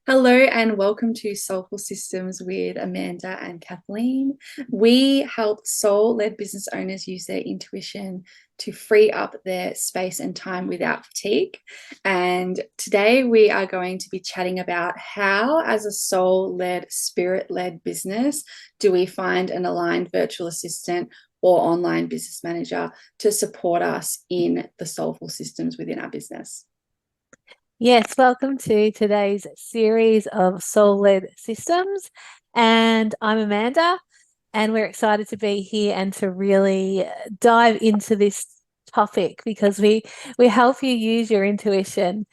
Hello and welcome to Soulful Systems with Amanda and Kathleen. We help soul-led business owners use their intuition to free up their space and time without fatigue. And today we are going to be chatting about how, as a soul-led, spirit-led business, do we find an aligned virtual assistant or online business manager to support us in the soulful systems within our business. Yes, welcome to today's series of soul-led systems. And I'm Amanda, and we're excited to be here and to really dive into this topic because we help you use your intuition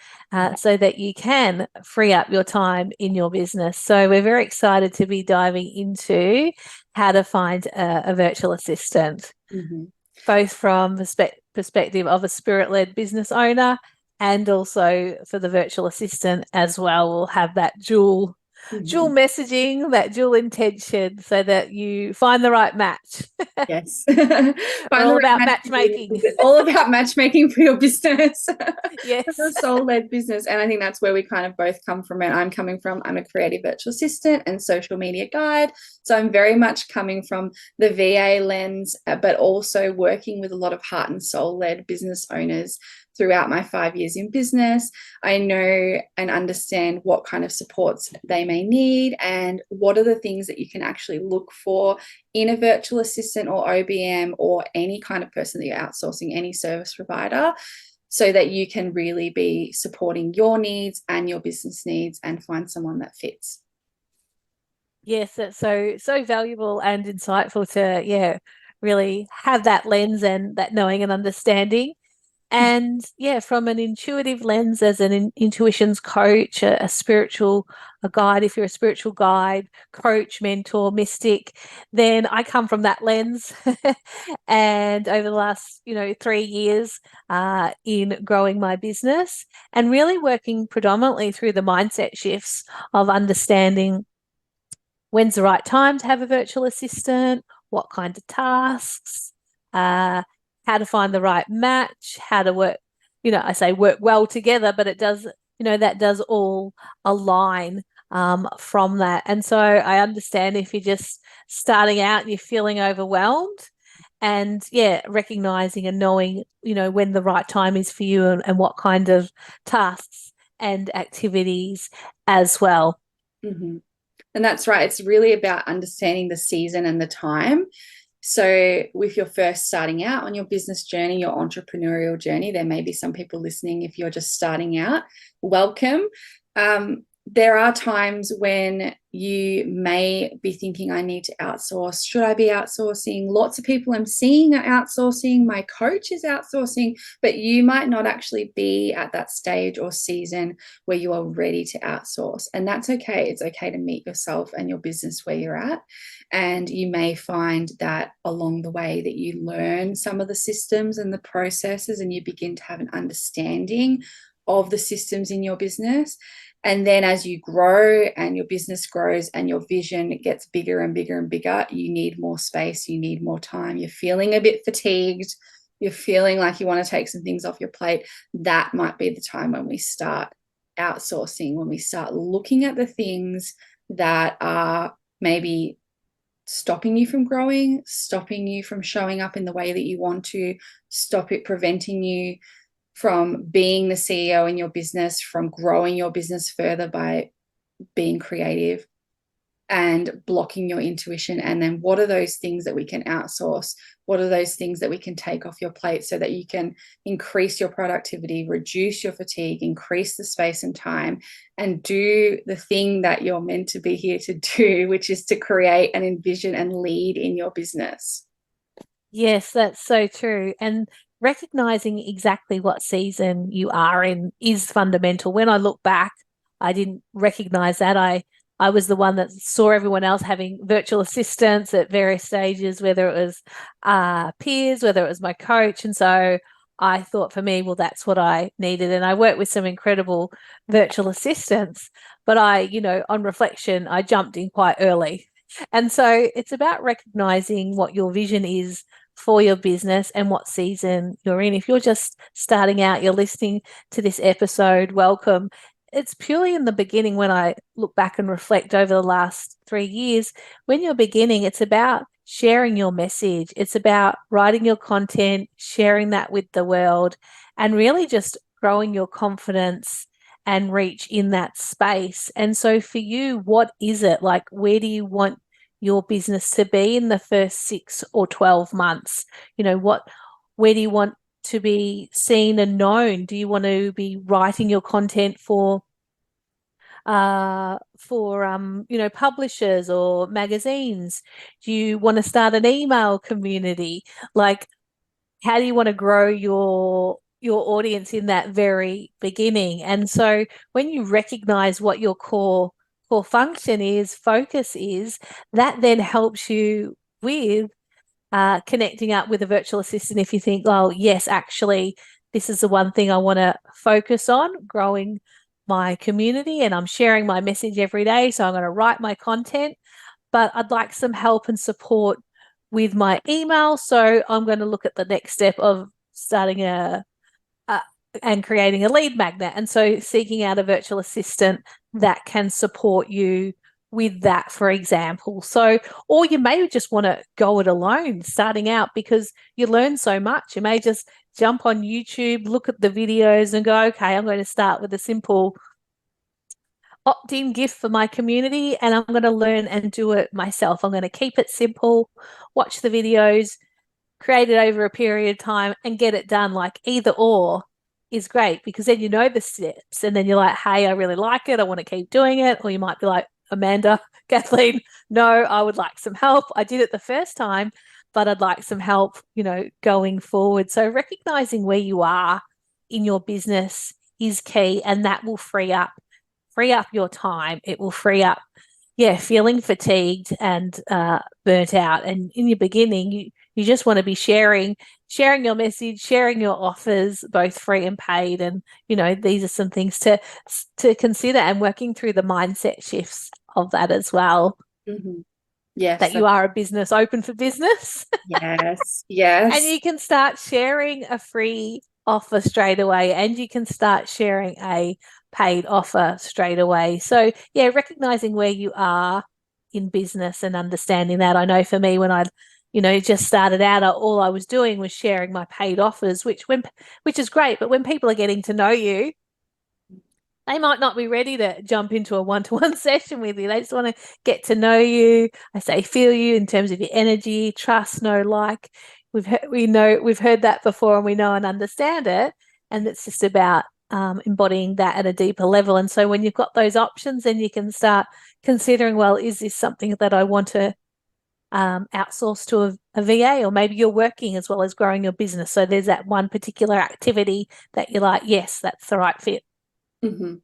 so that you can free up your time in your business. So we're very excited to be diving into how to find a virtual assistant, both from perspective of a spirit-led business owner and also for the virtual assistant as well. We'll have that dual messaging, that dual intention, so that you find the right match. Yes. We're Find the all right about match for you. matchmaking. All about matchmaking for your business. For a Yes. soul-led business. And I think that's where we kind of both come from. And I'm a creative virtual assistant and social media guide. So I'm very much coming from the VA lens, but also working with a lot of heart and soul-led business owners throughout my 5 years in business. I know and understand what kind of supports they may need and what are the things that you can actually look for in a virtual assistant or OBM or any kind of person that you're outsourcing, any service provider, so that you can really be supporting your needs and your business needs and find someone that fits. Yes, that's so valuable and insightful to really have that lens and that knowing and understanding. And yeah, from an intuitive lens as an intuitions coach, a spiritual a guide, if you're a spiritual guide, coach, mentor, mystic, then I come from that lens. And over the last, 3 years in growing my business and really working predominantly through the mindset shifts of understanding when's the right time to have a virtual assistant, what kind of tasks, uh, how to find the right match, how to work, I say work well together, but it does, that does all align from that. And so I understand if you're just starting out and you're feeling overwhelmed and yeah, recognizing and knowing, when the right time is for you and what kind of tasks and activities as well. Mm-hmm. And that's right. It's really about understanding the season and the time. So, if you're first starting out on your business journey, your entrepreneurial journey, there may be some people listening. If you're just starting out, welcome. There are times when you may be thinking, I need to outsource. Should I be outsourcing? Lots of people I'm seeing are outsourcing. My coach is outsourcing, but you might not actually be at that stage or season where you are ready to outsource. And that's okay. It's okay to meet yourself and your business where you're at. And you may find that along the way that you learn some of the systems and the processes and you begin to have an understanding of the systems in your business. And then as you grow and your business grows and your vision gets bigger and bigger and bigger, you need more space, you need more time. You're feeling a bit fatigued, you're feeling like you want to take some things off your plate. That might be the time when we start outsourcing, when we start looking at the things that are maybe stopping you from growing, stopping you from showing up in the way that you want to, stop it preventing you from being the CEO in your business, from growing your business further by being creative and blocking your intuition. And then what are those things that we can outsource? What are those things that we can take off your plate so that you can increase your productivity, reduce your fatigue, increase the space and time, and do the thing that you're meant to be here to do, which is to create and envision and lead in your business? Yes, that's so true. And recognizing exactly what season you are in is fundamental. When I look back, I didn't recognize that. I was the one that saw everyone else having virtual assistants at various stages, whether it was peers, whether it was my coach. And so I thought for me, well, that's what I needed. And I worked with some incredible virtual assistants, but on reflection, I jumped in quite early. And so it's about recognizing what your vision is for your business and what season you're in. If you're just starting out, you're listening to this episode, welcome. it's purely in the beginning. When I look back and reflect over the last 3 years, when you're beginning, it's about sharing your message. It's about writing your content, sharing that with the world, and really just growing your confidence and reach in that space. And so for you, what is it like? Where do you want your business to be in the first 6 or 12 months? Where do you want to be seen and known? Do you want to be writing your content for publishers or magazines? Do you want to start an email community? Like, how do you want to grow your audience in that very beginning? And so when you recognize what your core function is, focus is, that then helps you with connecting up with a virtual assistant. If you think, oh, yes, actually, this is the one thing I want to focus on, growing my community, and I'm sharing my message every day, so I'm going to write my content, but I'd like some help and support with my email. So I'm going to look at the next step of starting and creating a lead magnet. And so seeking out a virtual assistant that can support you with that, for example. So, or you may just want to go it alone starting out because you learn so much. You may just jump on YouTube, look at the videos and go, okay, I'm going to start with a simple opt-in gift for my community and I'm going to learn and do it myself. I'm going to keep it simple, watch the videos, create it over a period of time and get it done. Like either or is great because then you know the steps and then you're like, hey, I really like it. I want to keep doing it. Or you might be like, Amanda, Kathleen, no, I would like some help. I did it the first time, but I'd like some help, going forward. So recognizing where you are in your business is key, and that will free up your time. It will free up, feeling fatigued and burnt out. And in your beginning, you just want to be sharing your message, sharing your offers, both free and paid. And, these are some things to consider, and working through the mindset shifts of that as well. Mm-hmm. Yes. That you are a business open for business. Yes. Yes. And you can start sharing a free offer straight away, and you can start sharing a paid offer straight away. So, recognizing where you are in business and understanding that. I know for me, when I just started out, all I was doing was sharing my paid offers, which is great. But when people are getting to know you, they might not be ready to jump into a one-to-one session with you. They just want to get to know you. I say feel you in terms of your energy, trust, know, like. We've heard that before, and we know and understand it. And it's just about embodying that at a deeper level. And so when you've got those options, then you can start considering, well, is this something that I want to outsource to a VA? Or maybe you're working as well as growing your business. So there's that one particular activity that you're like, yes, that's the right fit. Mm-hmm.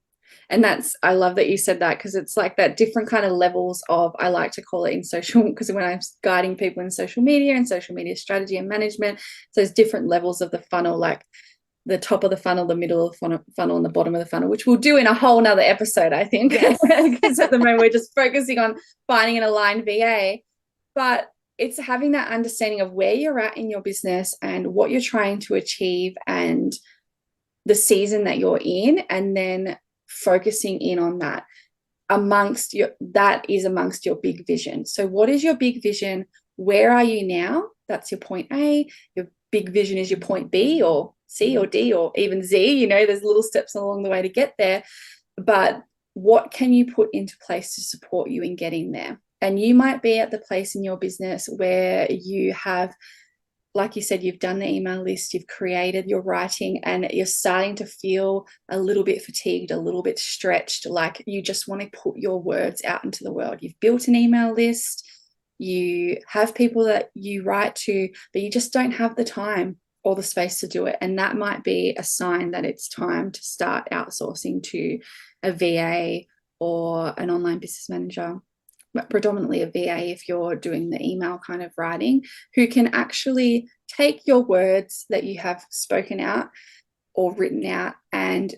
And I love that you said that, because it's like that different kind of levels of, I like to call it in social, because when I'm guiding people in social media and social media strategy and management, so there's different levels of the funnel, like the top of the funnel, the middle of the funnel, and the bottom of the funnel, which we'll do in a whole nother episode, I think, because yes. At the moment we're just focusing on finding an aligned VA. But it's having that understanding of where you're at in your business and what you're trying to achieve and the season that you're in, and then focusing in on that amongst your big vision. So what is your big vision? Where are you now? That's your point A. Your big vision is your point B or C or D or even Z. There's little steps along the way to get there. But what can you put into place to support you in getting there? And you might be at the place in your business where you have, like you said, you've done the email list, you've created your writing, and you're starting to feel a little bit fatigued, a little bit stretched, like you just want to put your words out into the world. You've built an email list, you have people that you write to, but you just don't have the time or the space to do it. And that might be a sign that it's time to start outsourcing to a VA or an online business manager, but predominantly a VA if you're doing the email kind of writing, who can actually take your words that you have spoken out or written out and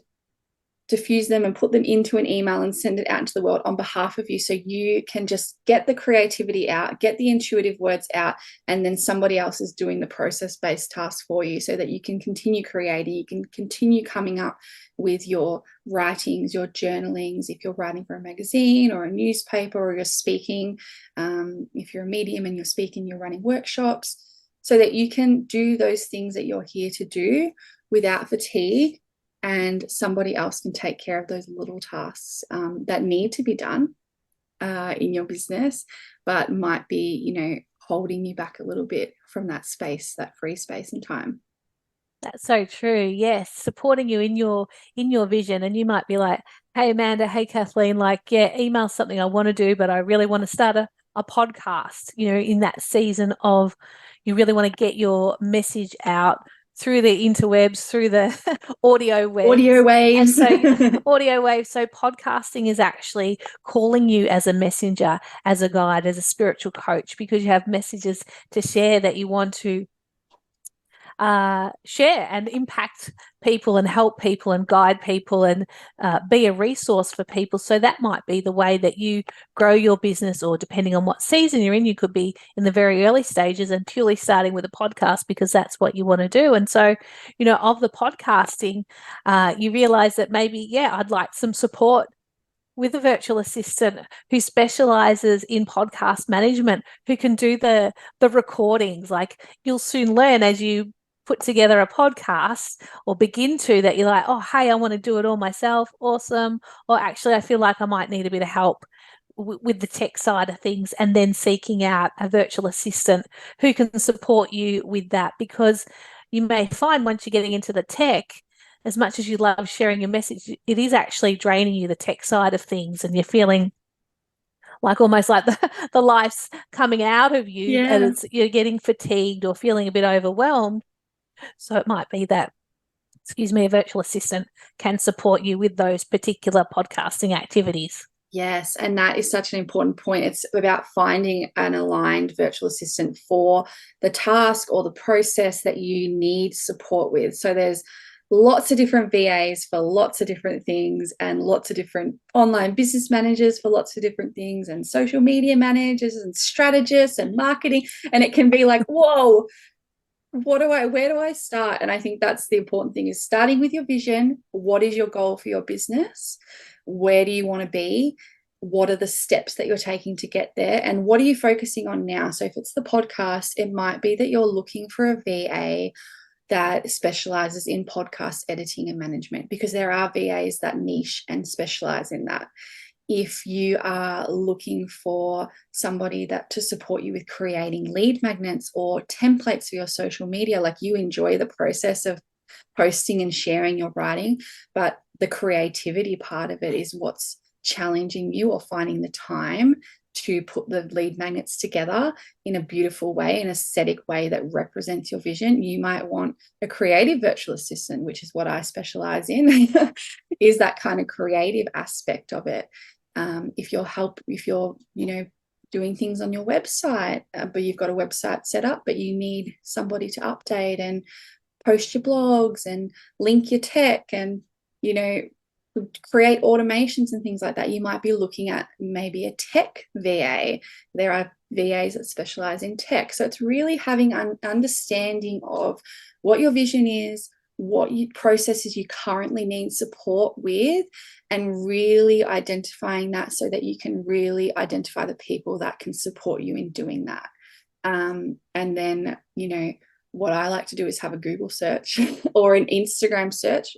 diffuse them and put them into an email and send it out into the world on behalf of you, so you can just get the creativity out, get the intuitive words out, and then somebody else is doing the process-based tasks for you, so that you can continue creating, you can continue coming up with your writings, your journalings, if you're writing for a magazine or a newspaper, or you're speaking, if you're a medium and you're speaking, you're running workshops, so that you can do those things that you're here to do without fatigue, and somebody else can take care of those little tasks that need to be done in your business, but might be, holding you back a little bit from that space, that free space and time. That's so true. Yes, supporting you in your vision. And you might be like, hey Amanda, hey Kathleen, like, yeah, email's something I want to do, but I really want to start a podcast, in that season of you really want to get your message out through the interwebs, through the audio waves. Audio waves. Audio waves. So podcasting is actually calling you as a messenger, as a guide, as a spiritual coach, because you have messages to share that you want to share and impact people and help people and guide people and be a resource for people. So that might be the way that you grow your business, or depending on what season you're in, you could be in the very early stages and purely starting with a podcast because that's what you want to do. And so, of the podcasting, you realize that maybe, I'd like some support with a virtual assistant who specializes in podcast management, who can do the recordings. Like, you'll soon learn as you put together a podcast or begin to, that you're like, oh, hey, I want to do it all myself. Awesome. Or actually, I feel like I might need a bit of help with the tech side of things, and then seeking out a virtual assistant who can support you with that. Because you may find once you're getting into the tech, as much as you love sharing your message, it is actually draining you, the tech side of things, and you're feeling like almost like the life's coming out of you, and you're getting fatigued or feeling a bit overwhelmed. So it might be that, a virtual assistant can support you with those particular podcasting activities. Yes, and that is such an important point. It's about finding an aligned virtual assistant for the task or the process that you need support with. So there's lots of different VAs for lots of different things, and lots of different online business managers for lots of different things, and social media managers and strategists and marketing. And it can be like, whoa, where do I start? And I think that's the important thing, is starting with your vision. What is your goal for your business? Where do you want to be? What are the steps that you're taking to get there? And what are you focusing on now? So if it's the podcast, it might be that you're looking for a VA that specializes in podcast editing and management, because there are VAs that niche and specialize in that. If you are looking for somebody to support you with creating lead magnets or templates for your social media, like you enjoy the process of posting and sharing your writing, but the creativity part of it is what's challenging you, or finding the time to put the lead magnets together in a beautiful way, an aesthetic way that represents your vision, you might want a creative virtual assistant, which is what I specialize in, is that kind of creative aspect of it. If you're doing things on your website, but you've got a website set up, but you need somebody to update and post your blogs and link your tech and, create automations and things like that, you might be looking at maybe a tech VA. There are VAs that specialize in tech. So it's really having an understanding of what your vision is, what processes you currently need support with, and really identifying that, so that you can really identify the people that can support you in doing that. And then, what I like to do is have a Google search or an Instagram search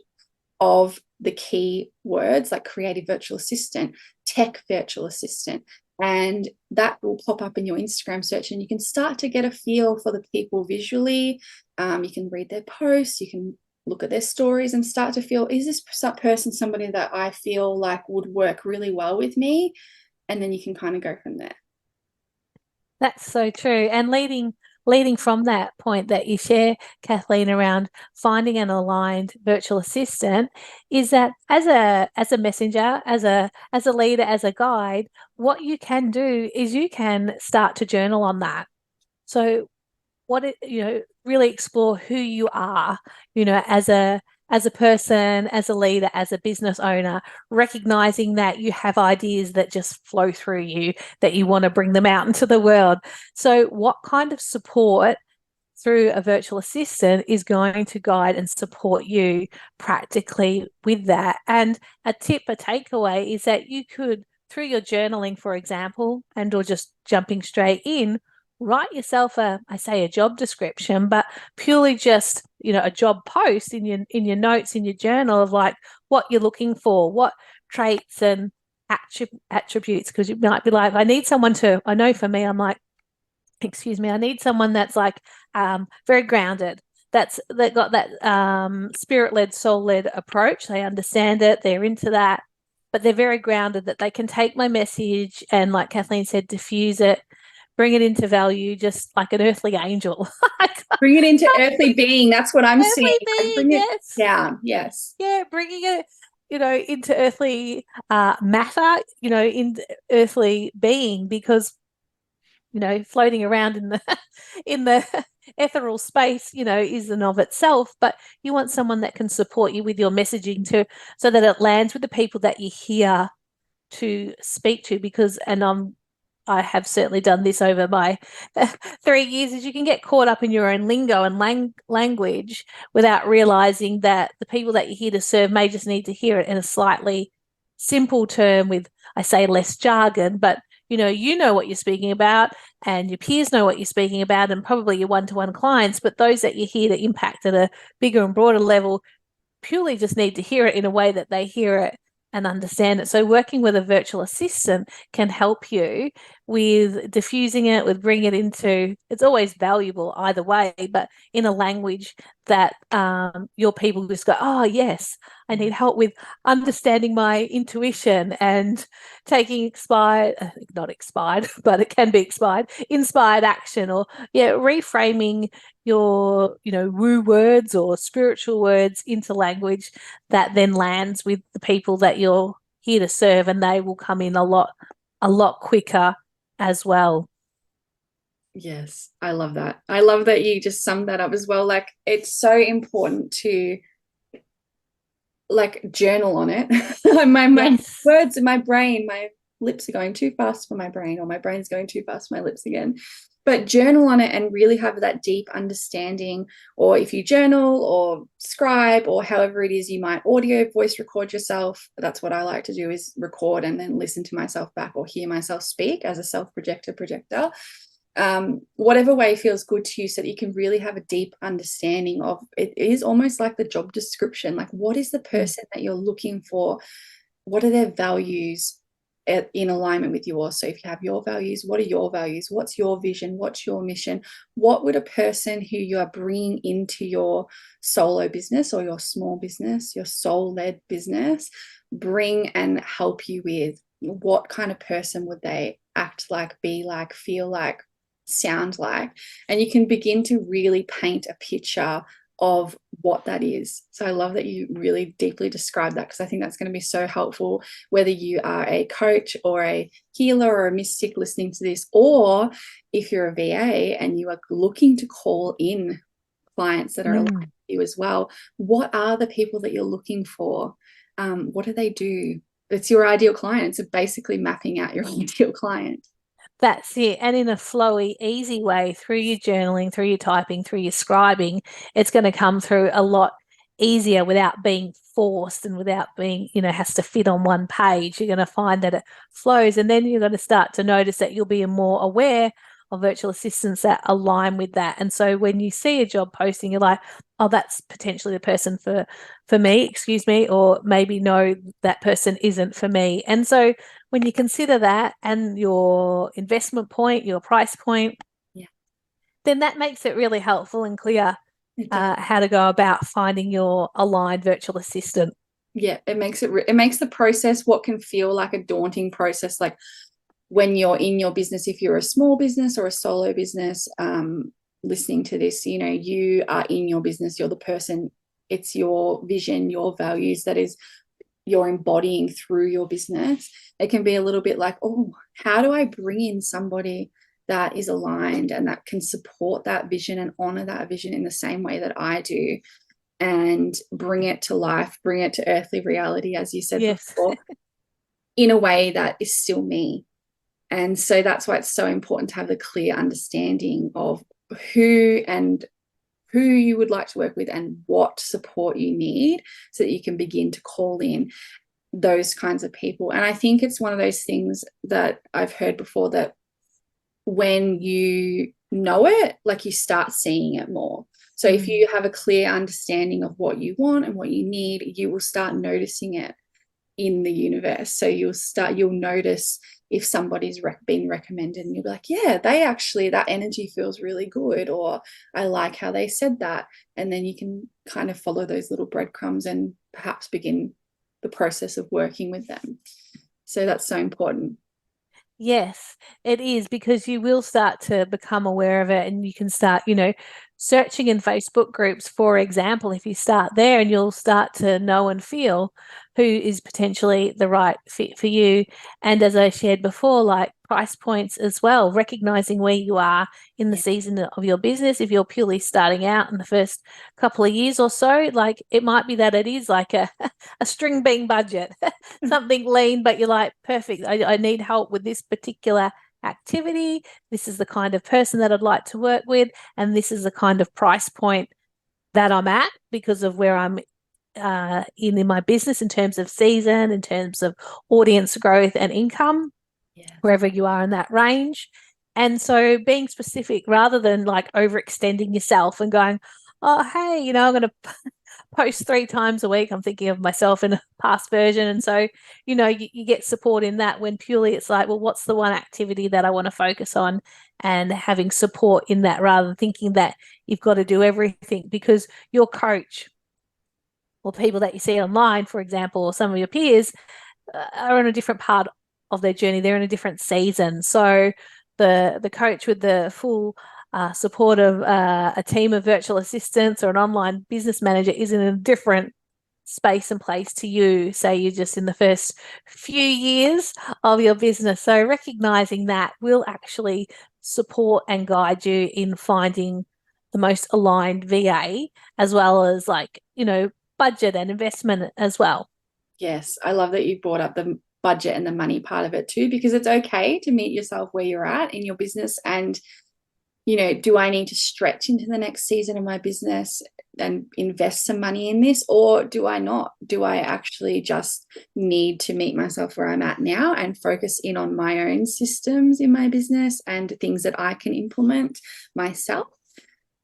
of the key words, like creative virtual assistant, tech virtual assistant, and that will pop up in your Instagram search, and you can start to get a feel for the people visually. You can read their posts, you can look at their stories and start to feel, is this person somebody that I feel like would work really well with me? And then you can kind of go from there. That's so true. And leading from that point that you share, Kathleen, around finding an aligned virtual assistant, is that as a messenger, as a leader, as a guide, what you can do is you can start to journal on that. So really explore who you are, as a as a person, as a leader, as a business owner, recognizing that you have ideas that just flow through you, that you want to bring them out into the world. So what kind of support through a virtual assistant is going to guide and support you practically with that? And a tip, a takeaway is that you could, through your journaling, for example, and or just jumping straight in, write yourself a job description, but purely just, a job post in your notes, in your journal, of like what you're looking for, what traits and attributes, because you might be like, I know for me, I'm like, excuse me, I need someone that's like very grounded, that got that spirit-led, soul-led approach. They understand it, they're into that, but they're very grounded, that they can take my message and, like Kathleen said, diffuse it, bring it into value, just like an earthly angel. Bring it into earthly being. That's what I'm seeing. Earthly Like, being, bring it yes. down. Yes. Yeah, bringing it, into earthly matter, in earthly being, because floating around in the in the ethereal space, is in of itself, but you want someone that can support you with your messaging too, so that it lands with the people that you hear to speak to. Because, and I have certainly done this over my 3 years, is you can get caught up in your own lingo and language without realizing that the people that you're here to serve may just need to hear it in a slightly simple term, with, I say, less jargon, but you know what you're speaking about, and your peers know what you're speaking about, and probably your one-to-one clients, but those that you're here to impact at a bigger and broader level purely just need to hear it in a way that they hear it and understand it. So working with a virtual assistant can help you with diffusing it, with bringing it into, it's always valuable either way, but in a language that your people just go, oh yes, I need help with understanding my intuition and taking not expired, but it can be inspired action, or reframing your woo words or spiritual words into language that then lands with the people that you're here to serve, and they will come in a lot quicker as well. Yes, I love that. I love that you just summed that up as well. Like, it's so important to like journal on it. my Yes. words in my brain, my lips are going too fast for my brain, or my brain's going too fast for my lips again. But journal on it and really have that deep understanding. Or if you journal or scribe, or however it is, you might audio voice record yourself. That's what I like to do, is record and then listen to myself back, or hear myself speak as a self-projector projector. Whatever way feels good to you, so that you can really have a deep understanding of it. Is almost like the job description. Like, what is the person that you're looking for? What are their values in alignment with yours? So if you have your values, what are your values? What's your vision? What's your mission? What would a person who you are bringing into your solo business or your small business, your soul-led business, bring and help you with? What kind of person would they act like, be like, feel like, sound like? And you can begin to really paint a picture of what that is. So I love that you really deeply describe that, because I think that's going to be so helpful, whether you are a coach or a healer or a mystic listening to this, or if you're a VA and you are looking to call in clients that are aligned with you as well. What are the people that you're looking for? What do they do? It's your ideal client. It's basically mapping out your ideal client. That's it. And in a flowy, easy way, through your journaling, through your typing, through your scribing, it's going to come through a lot easier without being forced, and without being, has to fit on one page. You're going to find that it flows. And then you're going to start to notice that you'll be more aware of virtual assistants that align with that. And so when you see a job posting, you're like, oh, that's potentially the person for me, excuse me, or maybe no, that person isn't for me. And so when you consider that, and your investment point, your price point, then that makes it really helpful and clear how to go about finding your aligned virtual assistant. Yeah, it makes the process, what can feel like a daunting process, like when you're in your business, if you're a small business or a solo business, listening to this, you are in your business, you're the person, it's your vision, your values that is you're embodying through your business. It can be a little bit like, oh, how do I bring in somebody that is aligned and that can support that vision and honor that vision in the same way that I do? and bring it to life, bring it to earthly reality, as you said Yes. before, in a way that is still me. And so that's why it's so important to have the clear understanding of who you would like to work with and what support you need, so that you can begin to call in those kinds of people. And I think it's one of those things that I've heard before, that when you know it, like, you start seeing it more. So if you have a clear understanding of what you want and what you need, you will start noticing it in the universe. So you'll notice if somebody's been recommended, and you'll be like, yeah, they actually, that energy feels really good, or I like how they said that. And then you can kind of follow those little breadcrumbs and perhaps begin the process of working with them. So that's so important. Yes, it is, because you will start to become aware of it, and you can start, searching in Facebook groups, for example. If you start there, and you'll start to know and feel who is potentially the right fit for you. And as I shared before, like price points as well, recognizing where you are in the season of your business. If you're purely starting out in the first couple of years or so, like it might be that it is like a string bean budget, something lean, but you're like, perfect, I need help with this particular activity. This is the kind of person that I'd like to work with, and this is the kind of price point that I'm at because of where I'm in my business, in terms of season, in terms of audience growth and income, wherever you are in that range. And so being specific, rather than like overextending yourself and going, oh, hey, I'm going to post 3 times a week. I'm thinking of myself in a past version. And so, you get support in that, when purely it's like, well, what's the one activity that I want to focus on, and having support in that, rather than thinking that you've got to do everything, because your coach or people that you see online, for example, or some of your peers are on a different part of their journey. They're in a different season. So the coach with the full support of a team of virtual assistants or an online business manager is in a different space and place to you. Say you're just in the first few years of your business. So recognizing that will actually support and guide you in finding the most aligned VA, as well as budget and investment as well. Yes, I love that you brought up the budget and the money part of it too, because it's okay to meet yourself where you're at in your business. And, do I need to stretch into the next season of my business and invest some money in this, or do I not? Do I actually just need to meet myself where I'm at now and focus in on my own systems in my business and things that I can implement myself?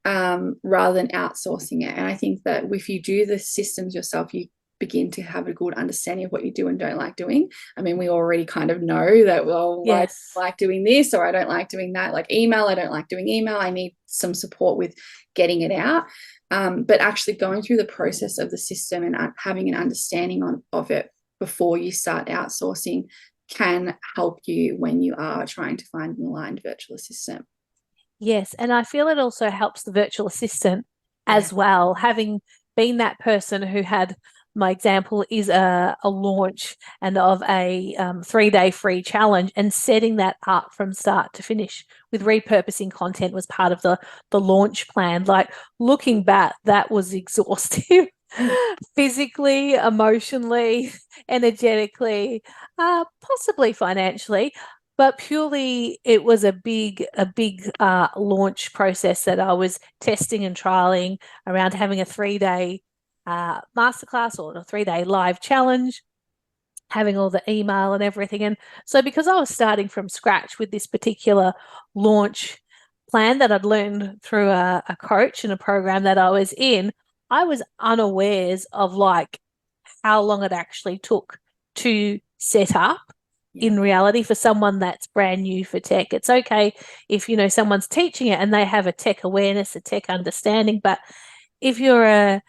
Rather than outsourcing it. And I think that if you do the systems yourself, you begin to have a good understanding of what you do and don't like doing. I mean, we already kind of know that, well, Yes. I like doing this, or I don't like doing that. Like email, I don't like doing email. I need some support with getting it out. But actually going through the process of the system and having an understanding of it before you start outsourcing can help you when you are trying to find an aligned virtual assistant. Yes, and I feel it also helps the virtual assistant as well. Having been that person who had, my example is a launch and of a 3-day free challenge, and setting that up from start to finish with repurposing content was part of the launch plan. Like looking back, that was exhaustive. Physically, emotionally, energetically, possibly financially, but purely it was a big launch process that I was testing and trialing around having a 3-day masterclass or a 3-day live challenge, having all the email and everything. And so because I was starting from scratch with this particular launch plan that I'd learned through a coach and a program that I was in, I was unawares of like how long it actually took to set up. In reality, for someone that's brand new for tech, it's okay if someone's teaching it and they have a tech awareness, a tech understanding. But if you're a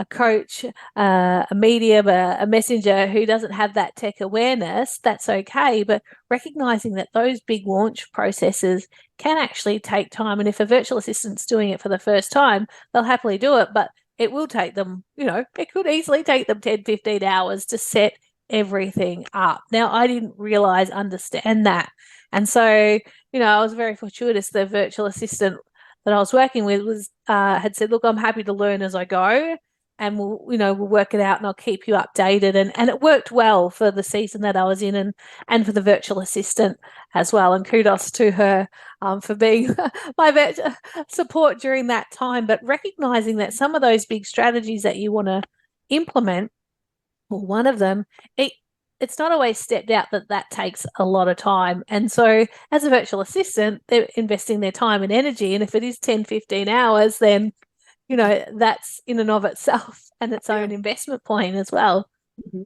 coach, a medium, a messenger who doesn't have that tech awareness, that's okay. But recognizing that those big launch processes can actually take time. And if a virtual assistant's doing it for the first time, they'll happily do it. But it will take them, it could easily take them 10, 15 hours to set everything up. Now, I didn't understand that. And so, I was very fortuitous. The virtual assistant that I was working with was had said, look, I'm happy to learn as I go. and we'll work it out, and I'll keep you updated. And it worked well for the season that I was in, and for the virtual assistant as well. And kudos to her for being my support during that time. But recognizing that some of those big strategies that you want to implement, well, one of them, it's not always stepped out that takes a lot of time. And so as a virtual assistant, they're investing their time and energy. And if it is 10, 15 hours, then that's in and of itself and its own investment point as well. Mm-hmm.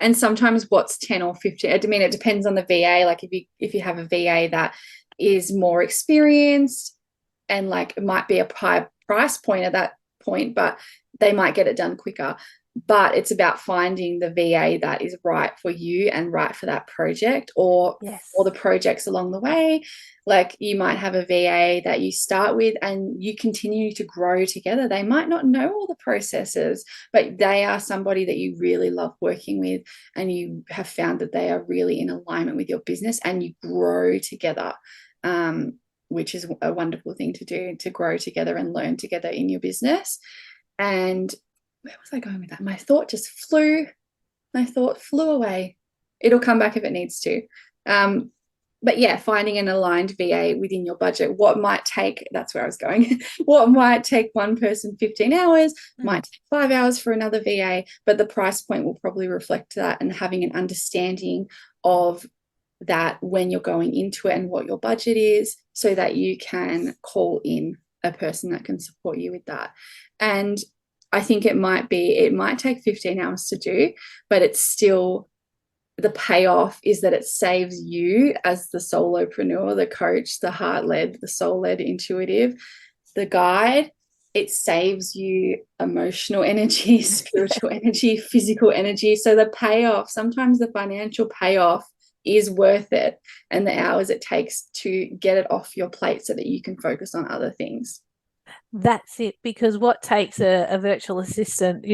And sometimes what's 10 or 15, I mean, it depends on the VA. Like if you have a VA that is more experienced and like it might be a high price point at that point, but they might get it done quicker. But it's about finding the VA that is right for you and right for that project, or the projects along the way. Like you might have a VA that you start with and you continue to grow together. They might not know all the processes, but they are somebody that you really love working with, and you have found that they are really in alignment with your business, and you grow together, which is a wonderful thing to do, to grow together and learn together in your business. And where was I going with that? My thought flew away. It'll come back if it needs to. But yeah, finding an aligned VA within your budget. That's where I was going. What might take one person 15 hours, might take 5 hours for another VA, but the price point will probably reflect that, and having an understanding of that when you're going into it and what your budget is, so that you can call in a person that can support you with that. And I think it might take 15 hours to do, but it's still, the payoff is that it saves you as the solopreneur, the coach, the heart-led, the soul-led intuitive, the guide. It saves you emotional energy, spiritual energy, physical energy. So the payoff, sometimes the financial payoff is worth it, and the hours it takes to get it off your plate so that you can focus on other things. That's it, because what takes a virtual assistant,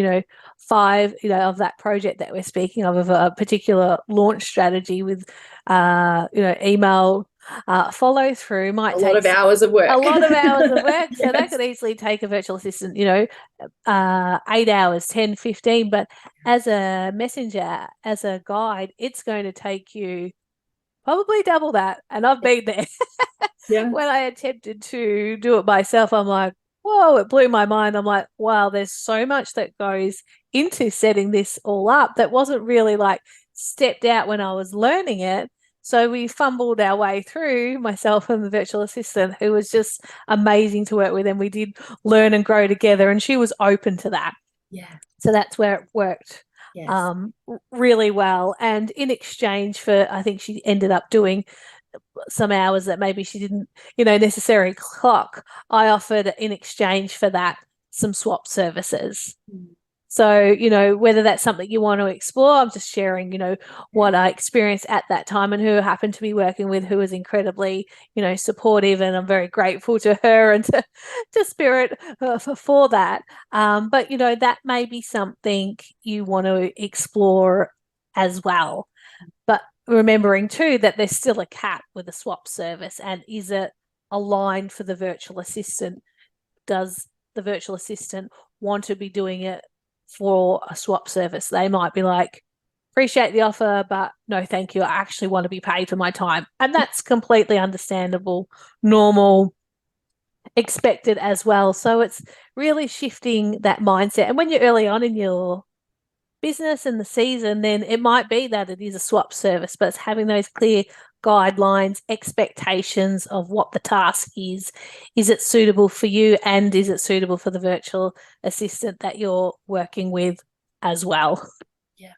5, of that project that we're speaking of a particular launch strategy with, email follow through might take a lot of hours of work. Yes. So that could easily take a virtual assistant, 8 hours, 10, 15. But as a messenger, as a guide, it's going to take you probably double that. And I've been there. Yeah. When I attempted to do it myself, I'm like, whoa, it blew my mind. I'm like, wow, there's so much that goes into setting this all up that wasn't really like stepped out when I was learning it. So we fumbled our way through, myself and the virtual assistant, who was just amazing to work with. And we did learn and grow together, and she was open to that. Yeah. So that's where it worked. Yes. Really well. And in exchange for, I think she ended up doing some hours that maybe she didn't, necessarily clock, I offered in exchange for that some swap services. So, whether that's something you want to explore, I'm just sharing, what I experienced at that time, and who I happened to be working with, who was incredibly, supportive, and I'm very grateful to her and to Spirit for that. But, that may be something you want to explore as well. But remembering too that there's still a cap with a swap service, and is it aligned for the virtual assistant? Does the virtual assistant want to be doing it for a swap service? They might be like, appreciate the offer, but no, thank you. I actually want to be paid for my time. And that's completely understandable, normal, expected as well. So it's really shifting that mindset. And when you're early on in your business and the season, then it might be that it is a swap service, but it's having those clear guidelines, expectations of what the task is. Is it suitable for you, and is it suitable for the virtual assistant that you're working with as well? Yeah.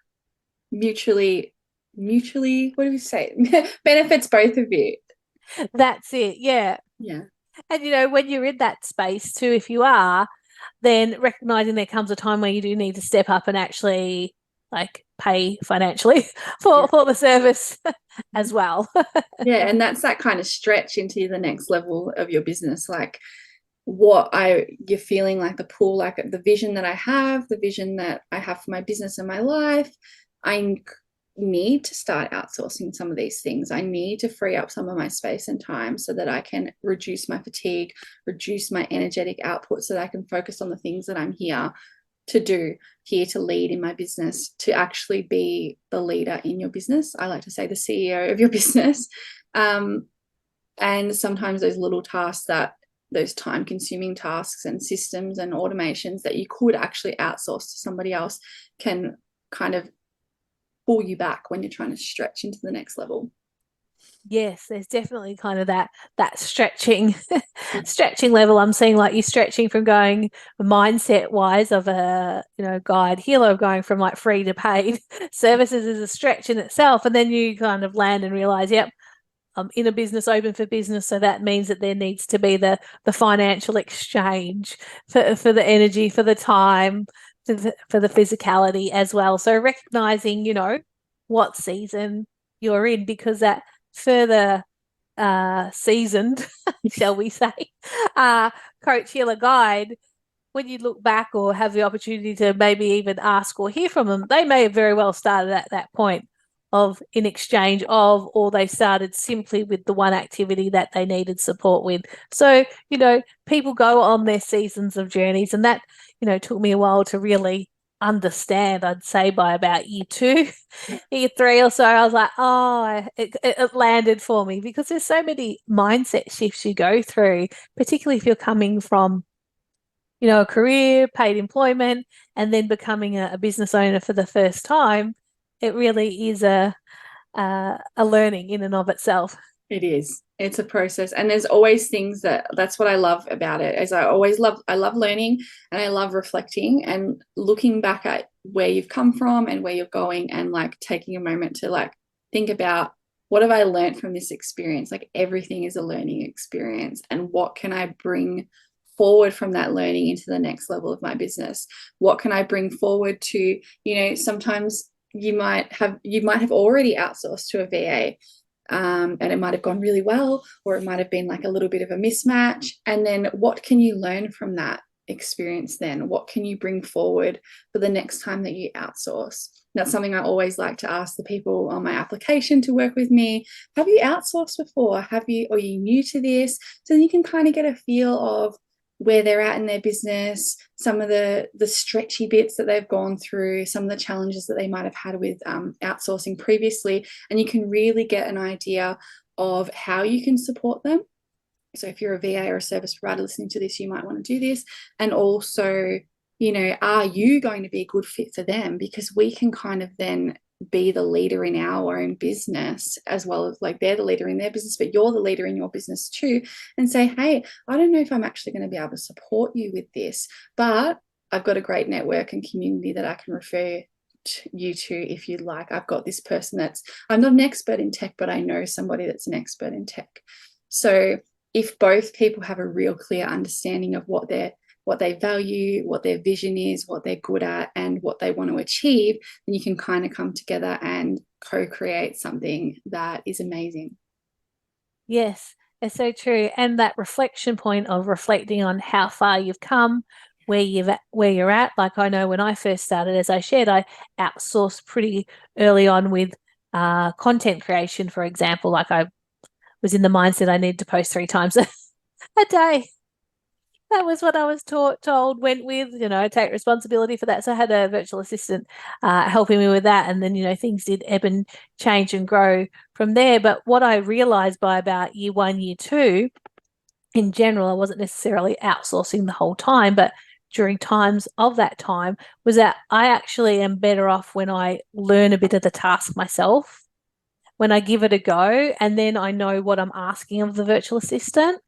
Mutually, what do we say? Benefits both of you. That's it. Yeah. Yeah. And, when you're in that space too, if you are, then recognizing there comes a time where you do need to step up and actually pay financially for the service as well. Yeah, and that's that kind of stretch into the next level of your business. Like you're feeling like the pull, like the vision that I have, for my business and my life. I need to start outsourcing some of these things. I need to free up some of my space and time so that I can reduce my fatigue, reduce my energetic output, so that I can focus on the things that I'm here to do here to lead in my business, to actually be the leader in your business. I like to say the CEO of your business. And sometimes those little tasks, that those time consuming tasks and systems and automations that you could actually outsource to somebody else, can kind of pull you back when you're trying to stretch into the next level. Yes, there's definitely kind of that stretching stretching level. I'm seeing like you're stretching from going mindset wise of a guide healer, of going from like free to paid services is a stretch in itself, and then you kind of land and realize, yep, I'm in a business, open for business, so that means that there needs to be the financial exchange for the energy, for the time, for the physicality as well. So recognizing what season you're in, because that further seasoned, shall we say, coach, healer, guide, when you look back or have the opportunity to maybe even ask or hear from them, they may have very well started at that point of in exchange of, or they started simply with the one activity that they needed support with. So, people go on their seasons of journeys, and that, took me a while to really understand. I'd say by about year 2, year 3 or so, I was like, oh, it landed for me, because there's so many mindset shifts you go through, particularly if you're coming from a career, paid employment, and then becoming a business owner for the first time. It really is a learning in and of itself. It is. It's a process, and there's always things that's what I love about it. As I love learning, and I love reflecting and looking back at where you've come from and where you're going, and like taking a moment to like think about, what have I learned from this experience? Like, everything is a learning experience, and what can I bring forward from that learning into the next level of my business? What can I bring forward to, sometimes you might have already outsourced to a VA, and it might have gone really well, or it might have been like a little bit of a mismatch. And then what can you learn from that experience then? What can you bring forward for the next time that you outsource? That's something I always like to ask the people on my application to work with me. Have you outsourced before? Are you new to this? So then you can kind of get a feel of where they're at in their business, some of the stretchy bits that they've gone through, some of the challenges that they might have had with outsourcing previously, and you can really get an idea of how you can support them. So if you're a VA or a service provider listening to this, you might want to do this. And also, are you going to be a good fit for them? Because we can kind of then be the leader in our own business, as well as like they're the leader in their business, but you're the leader in your business too, and say, hey, I don't know if I'm actually going to be able to support you with this, but I've got a great network and community that I can refer you to if you'd like. I've got this person I'm not an expert in tech, but I know somebody that's an expert in tech. So if both people have a real clear understanding of what they value, what their vision is, what they're good at, and what they want to achieve, then you can kind of come together and co-create something that is amazing. Yes, it's so true. And that reflection point of reflecting on how far you've come, where you're at. Like, I know when I first started, as I shared, I outsourced pretty early on with content creation, for example. Like, I was in the mindset I needed to post 3 times a day. That was what I was told, went with, take responsibility for that. So I had a virtual assistant helping me with that. And then, things did ebb and change and grow from there. But what I realized by about year 1, year 2, in general, I wasn't necessarily outsourcing the whole time, but during times of that time, was that I actually am better off when I learn a bit of the task myself, when I give it a go, and then I know what I'm asking of the virtual assistant.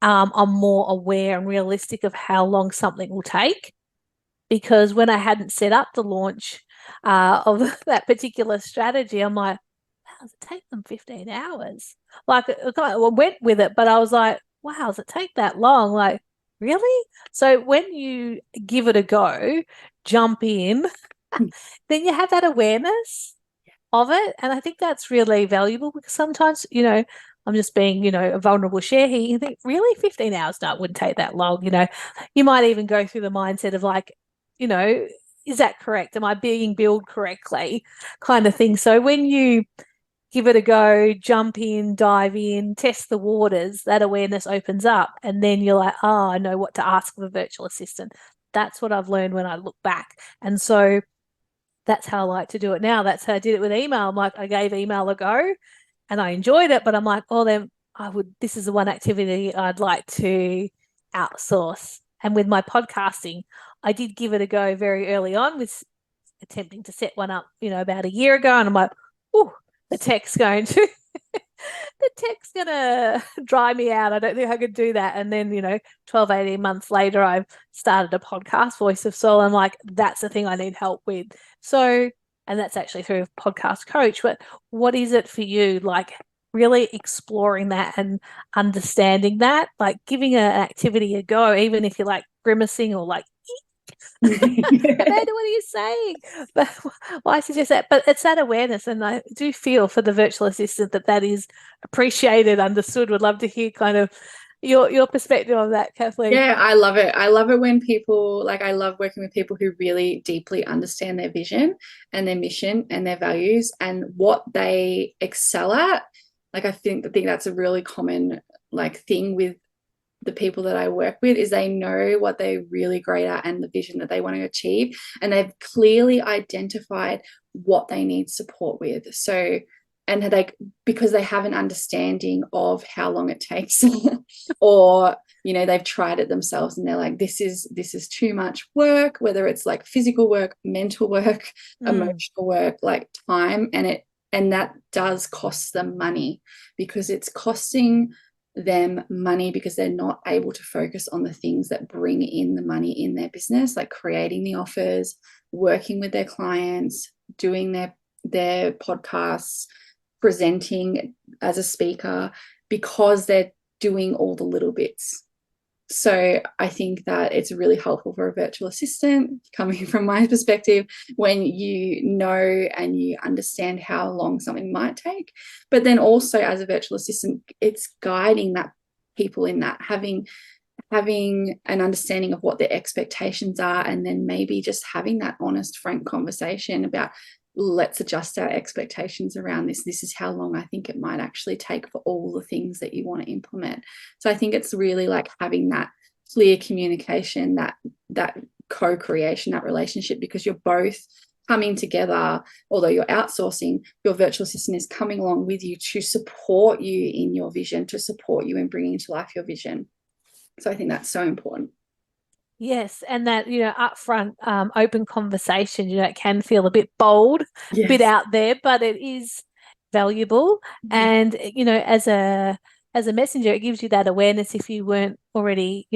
I'm more aware and realistic of how long something will take, because when I hadn't set up the launch of that particular strategy, I'm like, wow, does it take them 15 hours? Like, I went with it, but I was like, wow, does it take that long? Like, really? So when you give it a go, jump in, then you have that awareness of it. And I think that's really valuable, because sometimes, I'm just being, a vulnerable share here. You think, really, 15 hours? No, it wouldn't take that long. You might even go through the mindset of like, is that correct? Am I being billed correctly? Kind of thing. So when you give it a go, jump in, dive in, test the waters, that awareness opens up. And then you're like, oh, I know what to ask of a virtual assistant. that's what I've learned when I look back. And so that's how I like to do it now. That's how I did it with email. I'm like, I gave email a go and I enjoyed it, but I'm like, oh, then this is the one activity I'd like to outsource. And with my podcasting, I did give it a go very early on with attempting to set one up, about a year ago. And I'm like, oh, the tech's going to the tech's gonna dry me out. I don't think I could do that. And then, 12, 18 months later, I've started a podcast, Voice of Soul. I'm like, that's the thing I need help with. So, and that's actually through a podcast coach. But what is it for you? Like really exploring that and understanding that, like giving an activity a go, even if you're like grimacing or like, Amanda, what are you saying? But I suggest that. But it's that awareness, and I do feel for the virtual assistant that is appreciated, understood. Would love to hear kind of your perspective on that, Kathleen. Yeah, I love it. I love it when people, like, I love working with people who really deeply understand their vision and their mission and their values and what they excel at. Like, I think that's a really common thing with the people that I work with, is they know what they're really great at and the vision that they want to achieve, and they've clearly identified what they need support with. So, and because they have an understanding of how long it takes or they've tried it themselves and they're like, this is too much work, whether it's like physical work, mental work, emotional work, like time, and that does cost them money, because it's costing them money because they're not able to focus on the things that bring in the money in their business, like creating the offers, working with their clients, doing their podcasts, presenting as a speaker, because they're doing all the little bits. So I think that it's really helpful for a virtual assistant, coming from my perspective, when you know and you understand how long something might take. But then also as a virtual assistant, it's guiding that people in that, having an understanding of what their expectations are, and then maybe just having that honest, frank conversation about, let's adjust our expectations around this. This is how long I think it might actually take for all the things that you want to implement. So I think it's really like having that clear communication, that co-creation, that relationship, because you're both coming together. Although you're outsourcing, your virtual assistant is coming along with you to support you in your vision, to support you in bringing to life your vision. So I think that's so important. Yes, and that, upfront open conversation, it can feel a bit bold, a bit out there, but it is valuable. And, as a messenger, it gives you that awareness if you weren't already,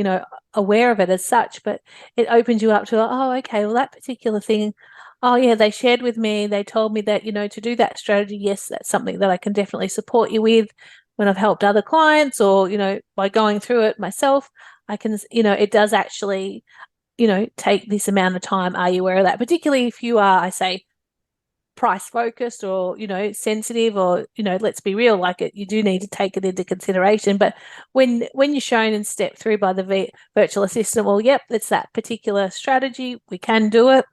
aware of it as such, but it opens you up to, oh, okay, well, that particular thing, oh, yeah, they shared with me, they told me that, to do that strategy, yes, that's something that I can definitely support you with when I've helped other clients, or, by going through it myself. I can, it does actually, take this amount of time. Are you aware of that? Particularly if you are, I say, price focused or, sensitive, or, let's be real, you do need to take it into consideration. But when you're shown and stepped through by the virtual assistant, well, yep, it's that particular strategy. We can do it.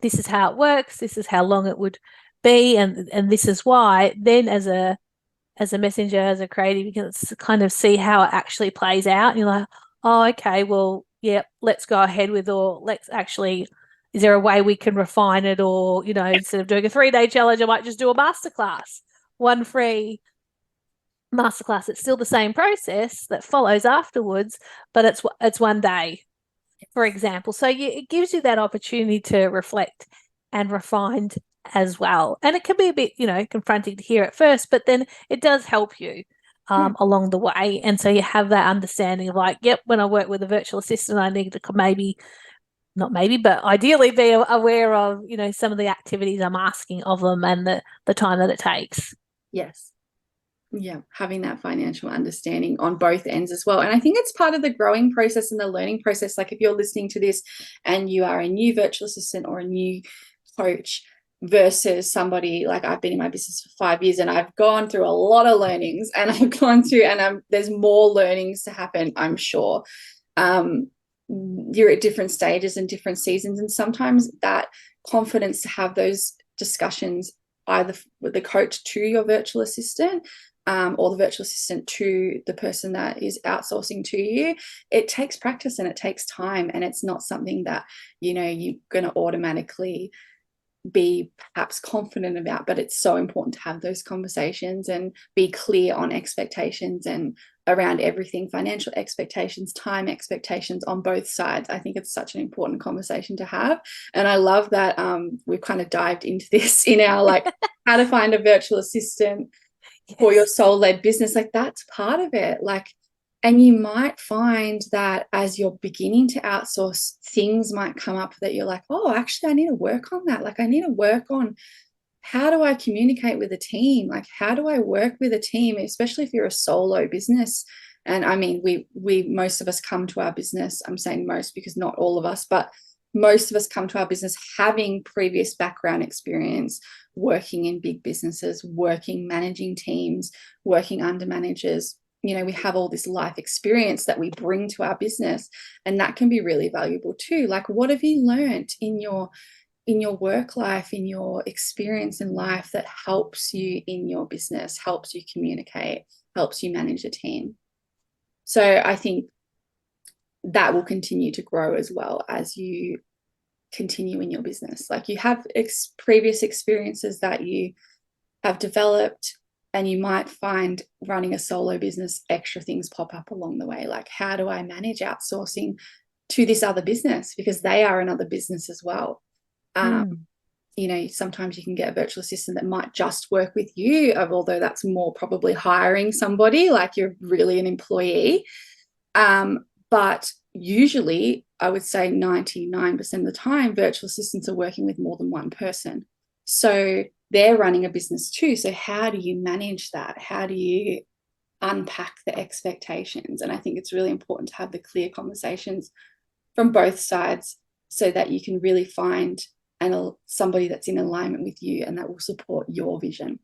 This is how it works. This is how long it would be. And this is why. Then as a messenger, as a creative, you can kind of see how it actually plays out. And you're like, oh, okay, well, yeah, let's go ahead with, or let's actually, is there a way we can refine it? Or, instead of doing a 3-day challenge, I might just do a masterclass, one free masterclass. It's still the same process that follows afterwards, but it's one day, for example. So it gives you that opportunity to reflect and refine as well. And it can be a bit, confronting to hear at first, but then it does help you along the way. And so you have that understanding of like, yep, when I work with a virtual assistant, I need to but ideally be aware of, some of the activities I'm asking of them and the time that it takes. Yes. Yeah, having that financial understanding on both ends as well. And I think it's part of the growing process and the learning process. Like if you're listening to this and you are a new virtual assistant or a new coach versus somebody, like I've been in my business for 5 years and I've gone through a lot of learnings, and there's more learnings to happen, I'm sure. You're at different stages and different seasons, and sometimes that confidence to have those discussions either the coach to your virtual assistant, or the virtual assistant to the person that is outsourcing to you. It takes practice and it takes time, and it's not something that, you know, you're going to automatically be perhaps confident about, but it's so important to have those conversations and be clear on expectations and around everything, financial expectations, time expectations on both sides. I think it's such an important conversation to have. And I love that we've kind of dived into this in our like how to find a virtual assistant for your soul-led business. Like that's part of it. Like, and you might find that as you're beginning to outsource, things might come up that you're like, oh, actually, I need to work on that. Like, I need to work on how do I communicate with a team? Like, how do I work with a team, especially if you're a solo business? And I mean, we most of us come to our business. I'm saying most because not all of us, but most of us come to our business having previous background experience working in big businesses, working, managing teams, working under managers. You know, we have all this life experience that we bring to our business, and that can be really valuable too. Like, what have you learned in your work life, in your experience in life that helps you in your business, helps you communicate, helps you manage a team? So I think that will continue to grow as well as you continue in your business. Like, you have previous experiences that you have developed, and you might find running a solo business, extra things pop up along the way. Like, how do I manage outsourcing to this other business? Because they are another business as well. You know, sometimes you can get a virtual assistant that might just work with you, although that's more probably hiring somebody, like you're really an employee. But usually I would say 99% of the time, virtual assistants are working with more than one person. So they're running a business too. So how do you manage that? How do you unpack the expectations? And I think it's really important to have the clear conversations from both sides so that you can really find somebody that's in alignment with you and that will support your vision.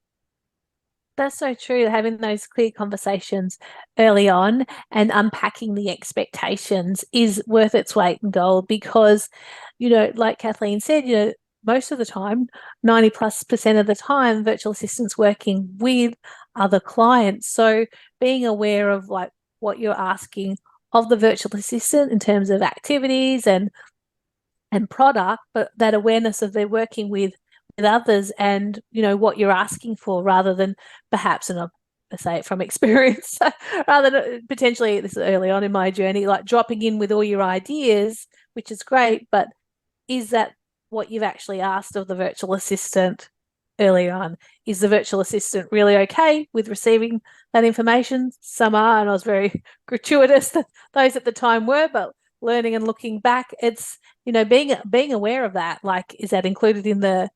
That's so true. Having those clear conversations early on and unpacking the expectations is worth its weight in gold because, you know, like Kathleen said, you know, most of the time, 90+% of the time, virtual assistants working with other clients. So being aware of like what you're asking of the virtual assistant in terms of activities and product, but that awareness of they're working with others and, you know, what you're asking for rather than perhaps, and I say it from experience, rather than potentially, this is early on in my journey, like dropping in with all your ideas, which is great, but is that what you've actually asked of the virtual assistant early on? Is the virtual assistant really okay with receiving that information? Some are, and I was very gratuitous that those at the time were, but learning and looking back, it's, you know, being aware of that. Like, is that included in the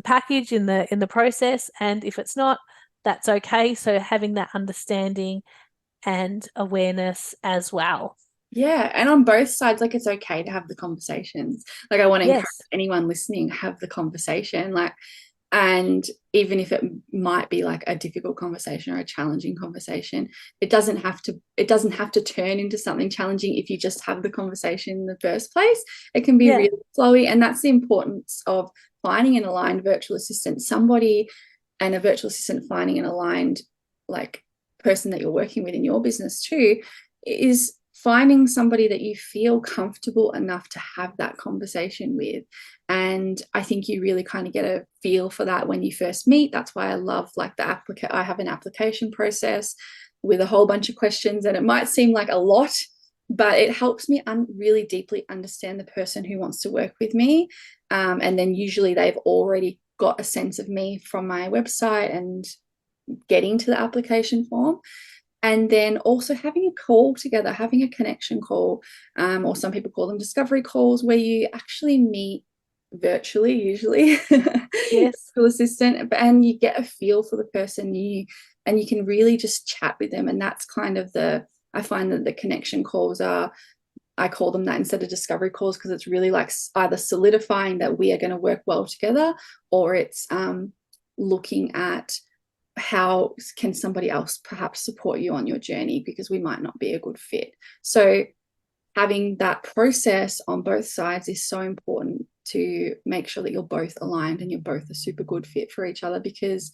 package, in the process? And if it's not, that's okay. So having that understanding and awareness as well. Yeah, and on both sides, like, it's okay to have the conversations. Like, I want to encourage anyone listening, have the conversation. Like, and even if it might be like a difficult conversation or a challenging conversation, it doesn't have to turn into something challenging if you just have the conversation in the first place. It can be really flowy, and that's the importance of finding an aligned virtual assistant, somebody, and a virtual assistant finding an aligned like person that you're working with in your business too, is finding somebody that you feel comfortable enough to have that conversation with. And I think you really kind of get a feel for that when you first meet. That's why I love like I have an application process with a whole bunch of questions, and it might seem like a lot, but it helps me really deeply understand the person who wants to work with me. And then usually they've already got a sense of me from my website and getting to the application form. And then also having a call together, having a connection call, or some people call them discovery calls, where you actually meet virtually, usually, virtual assistant, and you get a feel for the person, and you can really just chat with them. And that's kind of I find that the connection calls I call them that instead of discovery calls, because it's really like either solidifying that we are going to work well together, or it's looking at how can somebody else perhaps support you on your journey, because we might not be a good fit. So having that process on both sides is so important to make sure that you're both aligned and you're both a super good fit for each other, because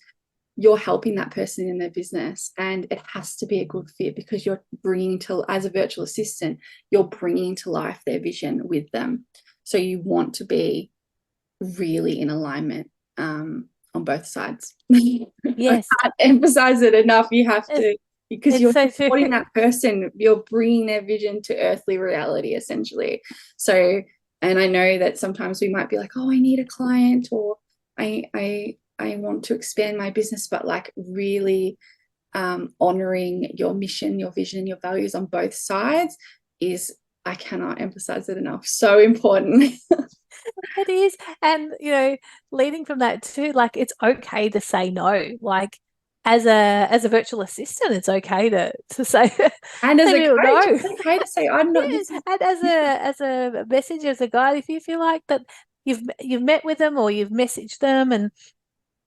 you're helping that person in their business, and it has to be a good fit because you're bringing to, as a virtual assistant, you're bringing to life their vision with them. So you want to be really in alignment on both sides. Yes. I can't emphasize it enough. You have to, because you're so supporting true. that person, you're bringing their vision to earthly reality, essentially. So, and I know that sometimes we might be like, oh, I need a client, or I want to expand my business, but like really honoring your mission, your vision, your values on both sides is, I cannot emphasize it enough, so important. It is. And, leading from that too, like it's okay to say no. Like as a virtual assistant, it's okay to say And as a coach, no. it's okay to say, I'm not, Yeah. this is, And as a message, as a guide, if you feel like that you've met with them or you've messaged them and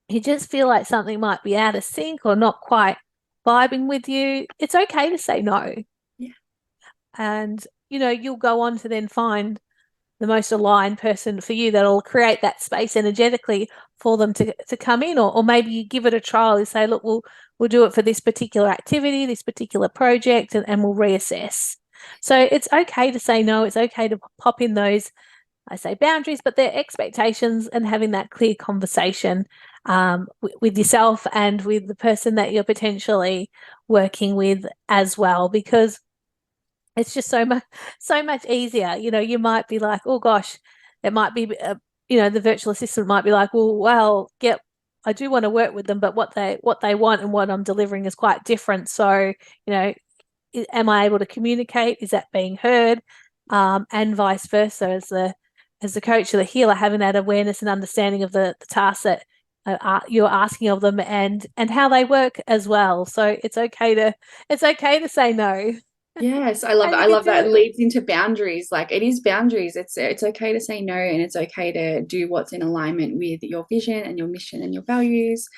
you just feel like something might be out of sync or not quite vibing with you, it's okay to say no. yeah. And, you'll go on to then find the most aligned person for you that'll create that space energetically for them to come in, or maybe you give it a trial. You say, look, we'll do it for this particular activity, this particular project, and we'll reassess. So it's okay to say no. It's okay to pop in those, I say boundaries, but they're expectations, and having that clear conversation with yourself and with the person that you're potentially working with as well, because it's just so much easier. You might be like, oh gosh, it might be, the virtual assistant might be like, well, yeah, I do want to work with them, but what they want and what I'm delivering is quite different. So, am I able to communicate? Is that being heard? And vice versa, as the coach or the healer, having that awareness and understanding of the tasks that you're asking of them, and how they work as well. So it's okay to say no. Yes, I love And that. you I can love do that. It it. leads into boundaries. Like, it is boundaries. It's okay to say no, and it's okay to do what's in alignment with your vision and your mission and your values.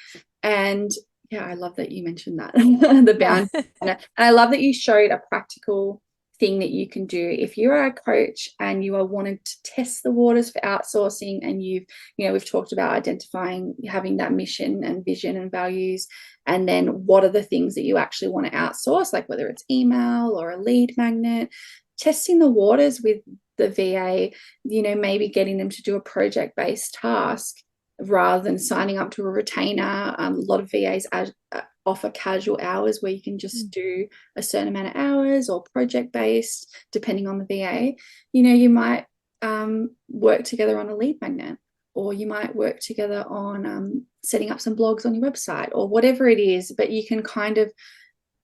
And yeah, I love that you mentioned that, the boundaries. And I love that you showed a practical thing that you can do if you are a coach and you are wanting to test the waters for outsourcing, and we've talked about identifying, having that mission and vision and values, and then what are the things that you actually want to outsource, like whether it's email or a lead magnet, testing the waters with the VA, maybe getting them to do a project-based task rather than signing up to a retainer. A lot of VAs offer casual hours where you can just do a certain amount of hours, or project-based, depending on the VA. You might work together on a lead magnet, or you might work together on setting up some blogs on your website, or whatever it is, but you can kind of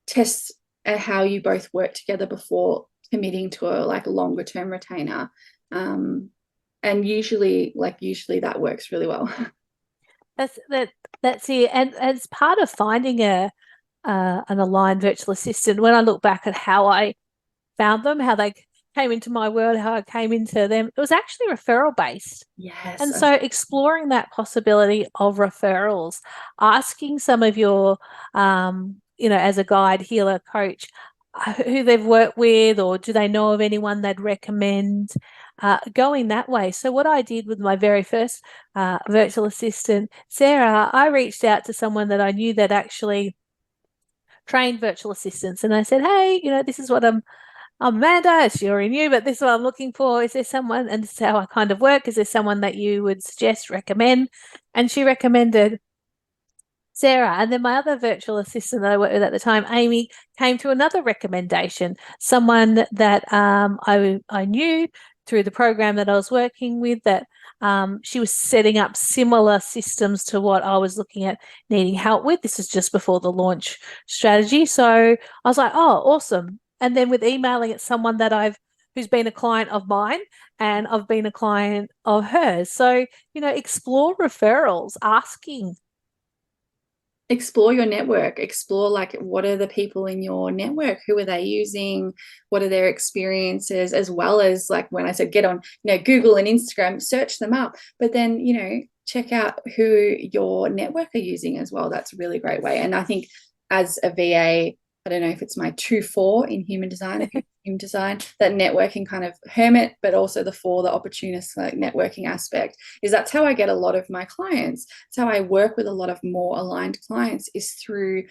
test how you both work together before committing to a longer term retainer. And usually that works really well. That's it. And as part of finding an aligned virtual assistant, when I look back at how I found them, how they came into my world, how I came into them, it was actually referral based. Yes. And so exploring that possibility of referrals, asking some of your, as a guide, healer, coach, who they've worked with, or do they know of anyone they'd recommend, going that way. So what I did with my very first virtual assistant, Sarah, I reached out to someone that I knew that actually trained virtual assistants, and I said, hey, this is what I'm Amanda, it's already new, but this is what I'm looking for. Is there someone, and this is how I kind of work, is there someone that you would suggest, recommend? And she recommended Sarah. And then my other virtual assistant that I worked with at the time, Amy, came to another recommendation, someone that I knew through the program that I was working with, that she was setting up similar systems to what I was looking at needing help with. This is just before the launch strategy. So I was like, oh, awesome. And then with emailing it, someone that who's been a client of mine, and I've been a client of hers. So, explore referrals, asking. Explore your network. Explore, what are the people in your network? Who are they using? What are their experiences? As well as, when I said, get on, Google and Instagram, search them up, but then, check out who your network are using as well. That's a really great way. And I think as a VA, I don't know if it's my 2-4 in human design, human design, that networking kind of hermit, but also the 4, the opportunist, like networking aspect, is that's how I get a lot of my clients. It's how I work with a lot of more aligned clients, is through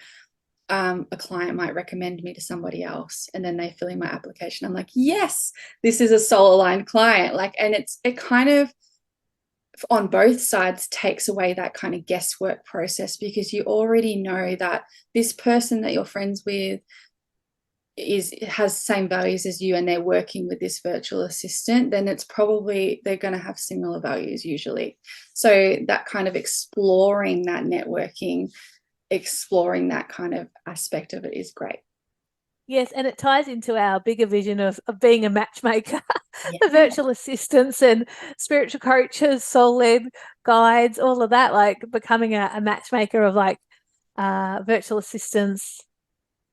a client might recommend me to somebody else, and then they fill in my application. I'm like, yes, this is a soul aligned client. Like, and it kind of, on both sides, takes away that kind of guesswork process, because you already know that this person that you're friends with has the same values as you, and they're working with this virtual assistant, then it's probably they're going to have similar values usually. So that kind of exploring that networking, exploring that kind of aspect of it is great. Yes, and it ties into our bigger vision of being a matchmaker, Yeah. the virtual assistants and spiritual coaches, soul-led guides, all of that, like becoming a matchmaker of like virtual assistants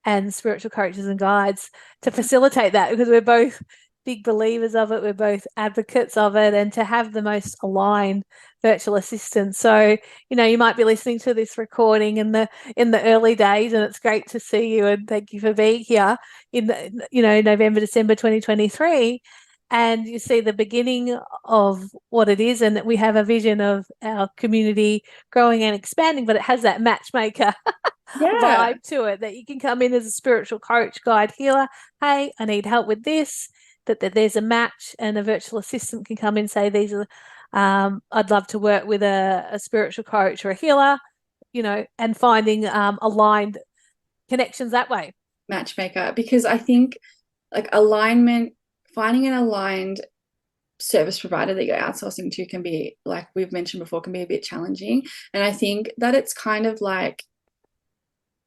and spiritual coaches and guides to facilitate that, because we're both big believers of it. We're both advocates of it, and to have the most aligned virtual assistants. So, you might be listening to this recording in the early days, and it's great to see you, and thank you for being here in November, December 2023. And you see the beginning of what it is, and that we have a vision of our community growing and expanding, but it has that matchmaker vibe to it, that you can come in as a spiritual coach, guide, healer. Hey, I need help with this. That there's a match, and a virtual assistant can come in and say, these are, I'd love to work with a spiritual coach or a healer, and finding aligned connections that way. Matchmaker, because I think like alignment, finding an aligned service provider that you're outsourcing to can be, like we've mentioned before, can be a bit challenging. And I think that it's kind of like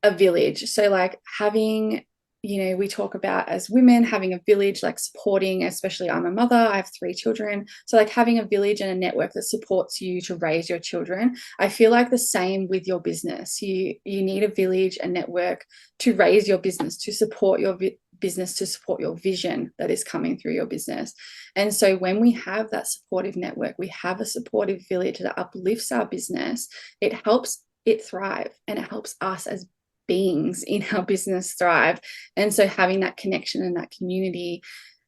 a village. So like having, we talk about as women having a village, like supporting, especially I'm a mother, I have 3 children. So like having a village and a network that supports you to raise your children. I feel like the same with your business. You need a village, a network to raise your business, to support your business, to support your vision that is coming through your business. And so when we have that supportive network, we have a supportive village that uplifts our business, it helps it thrive, and it helps us as beings in our business thrive. And so having that connection and that community,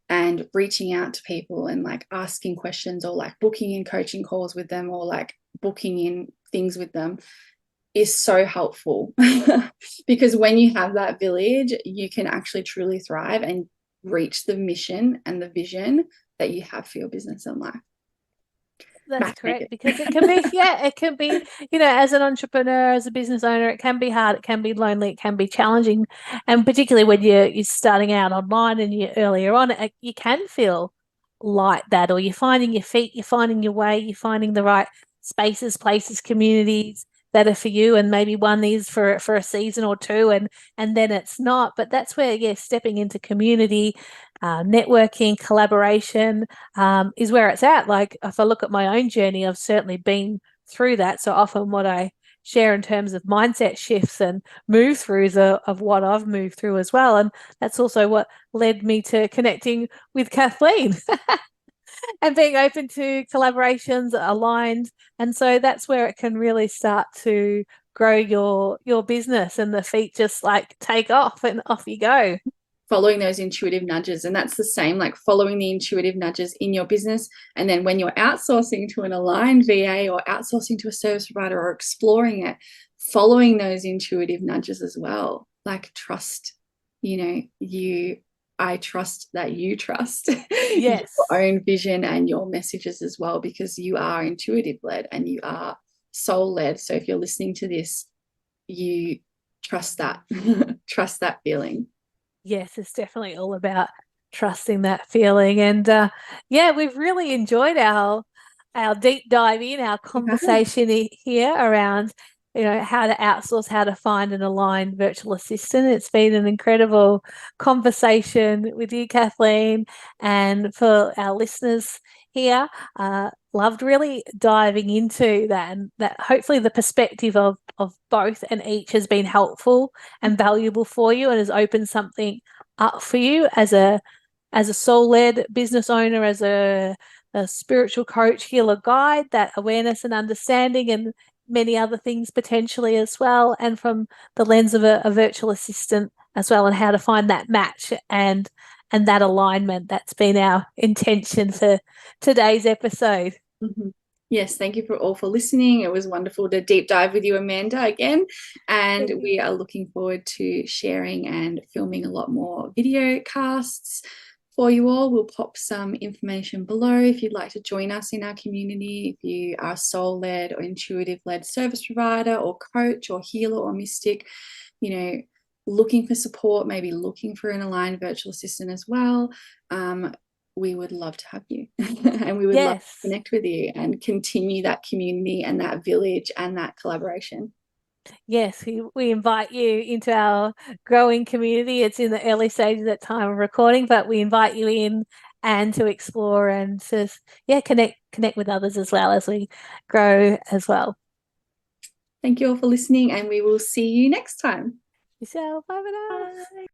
and reaching out to people and like asking questions, or like booking in coaching calls with them, or like booking in things with them, is so helpful. Because when you have that village, you can actually truly thrive and reach the mission and the vision that you have for your business and life. That's correct, because it can be, it can be, as an entrepreneur, as a business owner, it can be hard, it can be lonely, it can be challenging. And particularly when you're starting out online and you're earlier on, you can feel like that, or you're finding your feet, you're finding your way, you're finding the right spaces, places, communities that are for you, and maybe one is for a season or two, and then it's not. But that's where, stepping into community, networking, collaboration is where it's at. Like if I look at my own journey, I've certainly been through that. So often what I share in terms of mindset shifts and move throughs of what I've moved through as well. And that's also what led me to connecting with Kathleen and being open to collaborations, aligned. And so that's where it can really start to grow your business, and the feet just like take off and off you go. Following those intuitive nudges. And that's the same, like following the intuitive nudges in your business. And then when you're outsourcing to an aligned VA, or outsourcing to a service provider, or exploring it, following those intuitive nudges as well. Like trust, I trust that you trust Yes. your own vision and your messages as well, because you are intuitive led and you are soul led. So if you're listening to this, you trust that, trust that feeling. Yes, it's definitely all about trusting that feeling. And we've really enjoyed our deep dive in, our conversation here around, how to outsource, how to find an aligned virtual assistant. It's been an incredible conversation with you, Kathleen, and for our listeners here, loved really diving into that, and that hopefully the perspective of both and each has been helpful and valuable for you, and has opened something up for you as a soul-led business owner, as a spiritual coach, healer, guide, that awareness and understanding, and many other things potentially as well. And from the lens of a virtual assistant as well, and how to find that match and that alignment. That's been our intention for today's episode. Mm-hmm. Yes, thank you all for listening. It was wonderful to deep dive with you, Amanda, again. And we are looking forward to sharing and filming a lot more video casts for you all. We'll pop some information below if you'd like to join us in our community. If you are a soul-led or intuitive-led service provider or coach or healer or mystic, you know, looking for support, maybe looking for an aligned virtual assistant as well, we would love to have you. And we would love to connect with you and continue that community and that village and that collaboration. Yes, we invite you into our growing community. It's in the early stages at time of recording, but we invite you in and to explore and to connect with others as well as we grow as well. Thank you all for listening, and we will see you next time. Bye for now. Bye.